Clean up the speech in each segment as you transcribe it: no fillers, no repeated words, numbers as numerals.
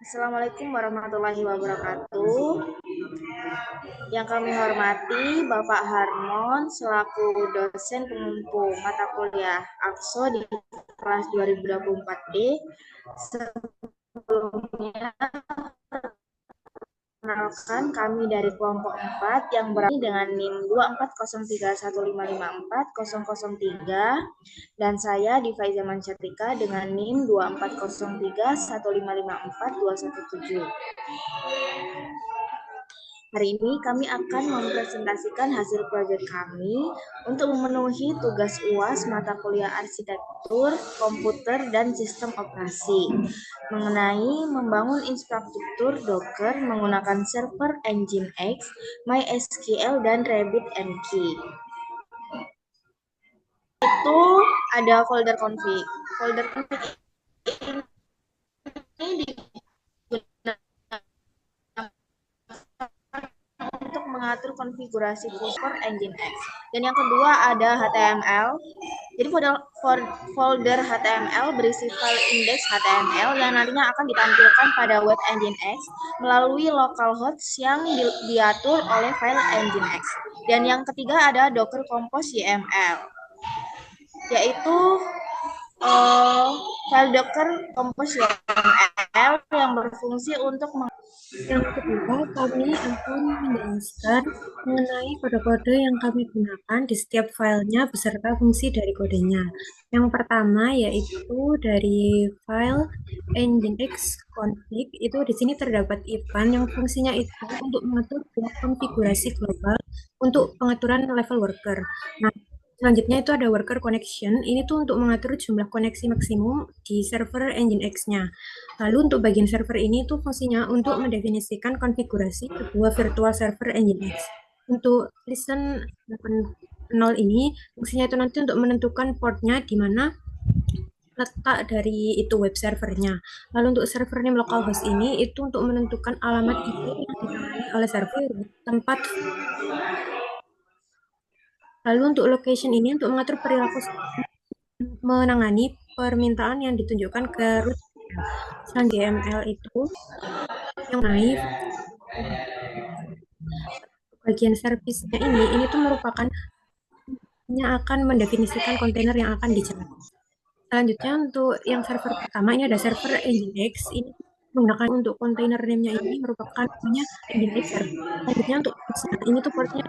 Assalamualaikum warahmatullahi wabarakatuh. Yang kami hormati Bapak Harmon selaku dosen pengampu mata kuliah AKSO di kelas 2024D. Sebelumnya, perkenalkan kami dari kelompok 4 yang berani dengan NIM 24031554003 dan saya Diva Zaman Catika dengan NIM 24031554217. Hari ini kami akan mempresentasikan hasil proyek kami untuk memenuhi tugas UAS mata kuliah arsitektur, komputer, dan sistem operasi mengenai membangun infrastruktur Docker menggunakan server Nginx, MySQL, dan RabbitMQ. Itu ada folder config. Folder config ini digunakan untuk mengatur konfigurasi server Nginx. Dan yang kedua ada HTML. Jadi folder HTML berisi file index HTML yang nantinya akan ditampilkan pada web Nginx melalui localhost yang diatur oleh file Nginx. Dan yang ketiga ada Docker Compose YML, yaitu file Docker Compose YML yang berfungsi untuk Yang kedua, kami akan menjelaskan mengenai kode-kode yang kami gunakan di setiap filenya beserta fungsi dari kodenya. Yang pertama yaitu dari file nginx config, itu di sini terdapat ifan yang fungsinya itu untuk mengatur blok konfigurasi global untuk pengaturan level worker. Nah, selanjutnya itu ada worker connection. Ini tuh untuk mengatur jumlah koneksi maksimum di server Nginx-nya. Lalu untuk bagian server ini tuh fungsinya untuk mendefinisikan konfigurasi sebuah virtual server Nginx. Untuk listen 8.0 ini fungsinya itu nanti untuk menentukan portnya di mana letak dari itu web servernya. Lalu untuk server name localhost ini itu untuk menentukan alamat IP yang ditangani oleh server tempat. Lalu untuk location ini untuk mengatur perilaku menangani permintaan yang ditunjukkan ke root. Selanjutnya ML itu yang naif bagian servisnya ini tuh merupakan yang akan mendefinisikan kontainer yang akan dijalankan. Selanjutnya untuk yang server pertama ini ada server Nginx. Ini menggunakan untuk kontainer name-nya ini merupakan namanya Nginx server. Selanjutnya untuk portnya, ini tuh portnya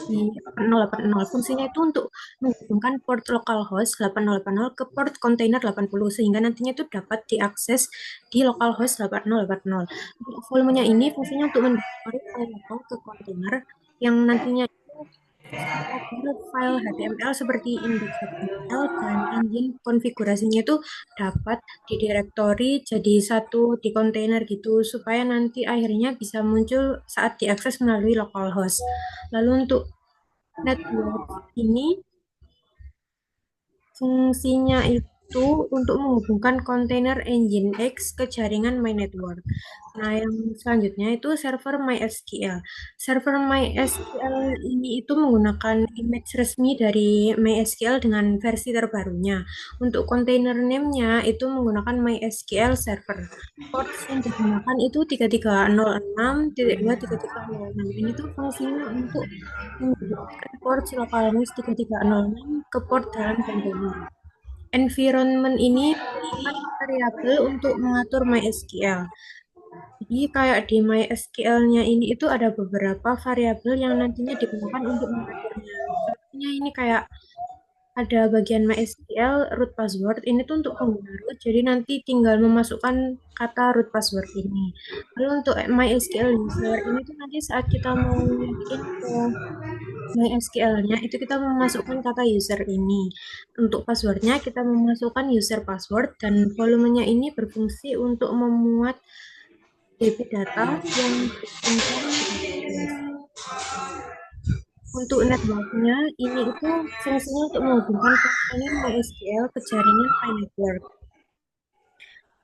di 8080. Fungsinya itu untuk menghubungkan port localhost 8080 ke port kontainer 80 sehingga nantinya itu dapat diakses di localhost 8080. Untuk volumenya ini fungsinya untuk mendeliver file lokal ke kontainer yang nantinya file HTML seperti index.html dan engine konfigurasinya itu dapat di directory jadi satu di kontainer gitu supaya nanti akhirnya bisa muncul saat diakses melalui localhost. Lalu untuk network ini fungsinya itu untuk menghubungkan kontainer Nginx ke jaringan My Network. Nah, yang selanjutnya itu server MySQL. Server MySQL ini itu menggunakan image resmi dari MySQL dengan versi terbarunya. Untuk kontainer name-nya itu menggunakan MySQL Server. Port yang digunakan itu 3306.23306. Ini tuh fungsinya untuk menghubungkan port localhost 3306 ke port dalam kontainer. Environment ini merupakan variabel untuk mengatur MySQL. Jadi kayak di MySQL-nya ini itu ada beberapa variabel yang nantinya digunakan untuk mengaturnya. Contohnya ini kayak ada bagian MySQL root password ini tuh untuk pengguna root, jadi nanti tinggal memasukkan kata root password ini. Lalu untuk MySQL user ini tuh nanti saat kita mau login ke MySQL-nya itu kita memasukkan kata user ini. Untuk passwordnya kita memasukkan user password dan volumenya ini berfungsi untuk memuat DB data yang disimpan di database. Untuk networknya ini itu fungsinya untuk menghubungkan komponen MySQL ke jaringan iNetwork.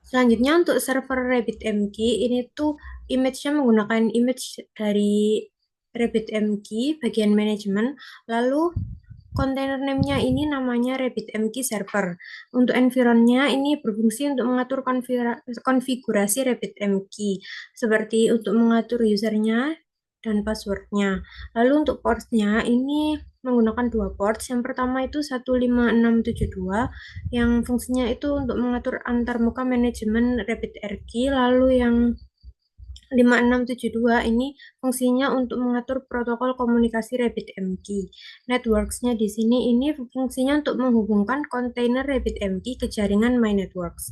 Selanjutnya untuk server RabbitMQ ini tuh image-nya menggunakan image dari RabbitMQ bagian manajemen. Lalu Container name-nya ini namanya RabbitMQ server. Untuk environment-nya ini berfungsi untuk mengatur konfigurasi RabbitMQ, seperti untuk mengatur usernya dan passwordnya. Lalu untuk portnya ini menggunakan dua port. Yang pertama itu 15672 yang fungsinya itu untuk mengatur antarmuka manajemen RabbitRQ. Lalu yang 5672 ini fungsinya untuk mengatur protokol komunikasi RabbitMQ. Networks-nya di sini ini fungsinya untuk menghubungkan kontainer RabbitMQ ke jaringan My Networks.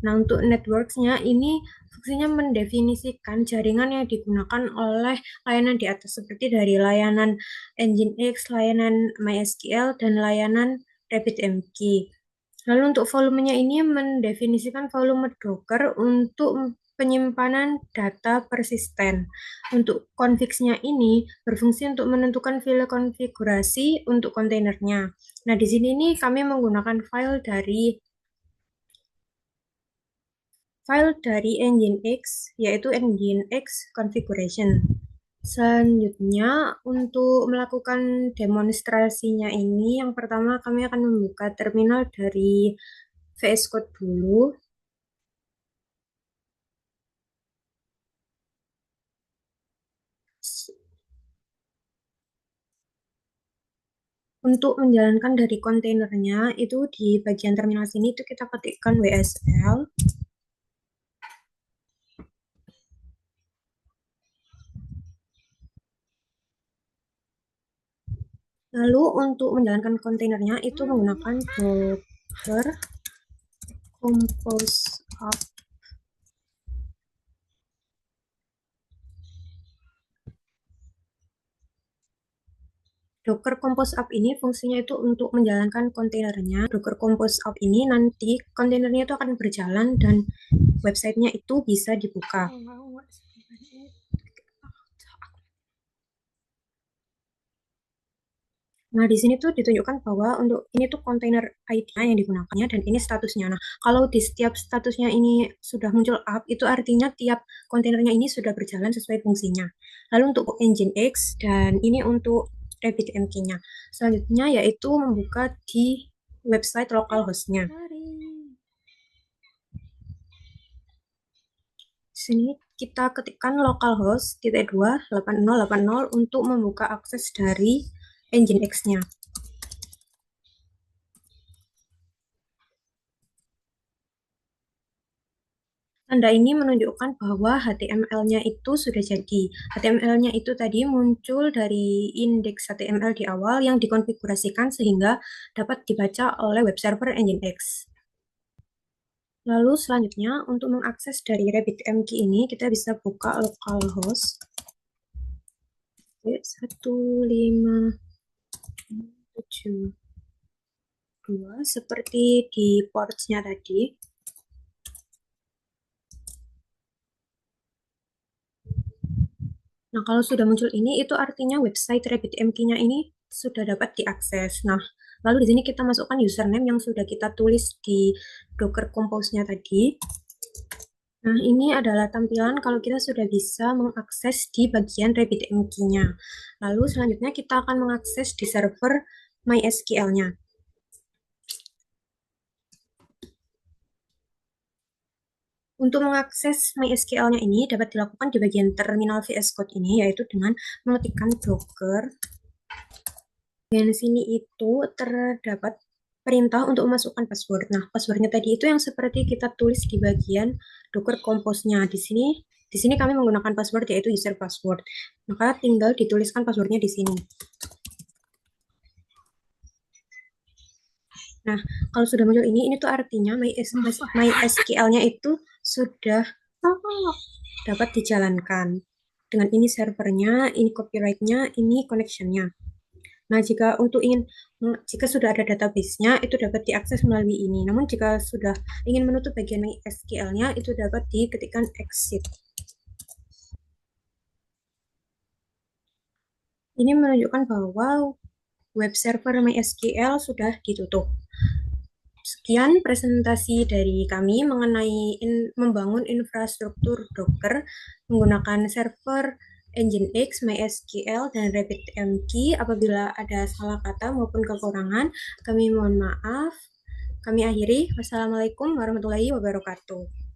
Nah, untuk networks-nya ini fungsinya mendefinisikan jaringan yang digunakan oleh layanan di atas seperti dari layanan Nginx, layanan MySQL, dan layanan RabbitMQ. Lalu untuk volumenya ini mendefinisikan volume Docker untuk penyimpanan data persisten. Untuk configs-nya ini berfungsi untuk menentukan file konfigurasi untuk kontainernya. Nah, di sini nih kami menggunakan file dari Nginx, yaitu Nginx configuration. Selanjutnya, untuk melakukan demonstrasinya ini, yang pertama kami akan membuka terminal dari VS Code dulu. Untuk menjalankan dari kontainernya, itu di bagian terminal sini itu kita ketikkan WSL. Lalu untuk menjalankan kontainernya itu menggunakan Docker Compose Up. Docker Compose Up ini fungsinya itu untuk menjalankan kontainernya. Docker Compose Up ini nanti kontainernya itu akan berjalan dan websitenya itu bisa dibuka. Nah, di sini tuh ditunjukkan bahwa untuk ini tuh kontainer ID-nya yang digunakannya dan ini statusnya. Nah, kalau di setiap statusnya ini sudah muncul up, itu artinya tiap kontainernya ini sudah berjalan sesuai fungsinya. Lalu untuk Nginx dan ini untuk RabbitMQ-nya. Selanjutnya yaitu membuka di website localhost-nya. Di sini kita ketikkan localhost 2.80.80 untuk membuka akses dari Nginx-nya. Tanda ini menunjukkan bahwa HTML-nya itu sudah jadi. HTML-nya itu tadi muncul dari indeks HTML di awal yang dikonfigurasikan sehingga dapat dibaca oleh web server Nginx. Lalu selanjutnya untuk mengakses dari RabbitMQ ini kita bisa buka localhost 157.2 seperti di ports-nya tadi. Nah, kalau sudah muncul ini, itu artinya website RabbitMQ-nya ini sudah dapat diakses. Nah, lalu di sini kita masukkan username yang sudah kita tulis di Docker Compose-nya tadi. Nah, ini adalah tampilan kalau kita sudah bisa mengakses di bagian RabbitMQ-nya. Lalu selanjutnya kita akan mengakses di server MySQL-nya. Untuk mengakses MySQL-nya ini dapat dilakukan di bagian terminal VS Code ini, yaitu dengan mengetikkan Docker. Dan sini itu terdapat perintah untuk memasukkan password. Nah, passwordnya tadi itu yang seperti kita tulis di bagian Docker Compose-nya. Di sini kami menggunakan password yaitu user password. Maka tinggal dituliskan passwordnya di sini. Nah, kalau sudah muncul ini tuh artinya MySQL-nya itu sudah dapat dijalankan. Dengan ini servernya, ini copyright-nya, ini connection-nya. Nah, jika sudah ada database-nya, itu dapat diakses melalui ini. Namun, jika sudah ingin menutup bagian MySQL-nya, itu dapat diketikkan exit. Ini menunjukkan bahwa web server MySQL sudah ditutup. Sekian presentasi dari kami mengenai membangun infrastruktur Docker menggunakan server Nginx, MySQL, dan RabbitMQ. Apabila ada salah kata maupun kekurangan, kami mohon maaf. Kami akhiri. Wassalamualaikum warahmatullahi wabarakatuh.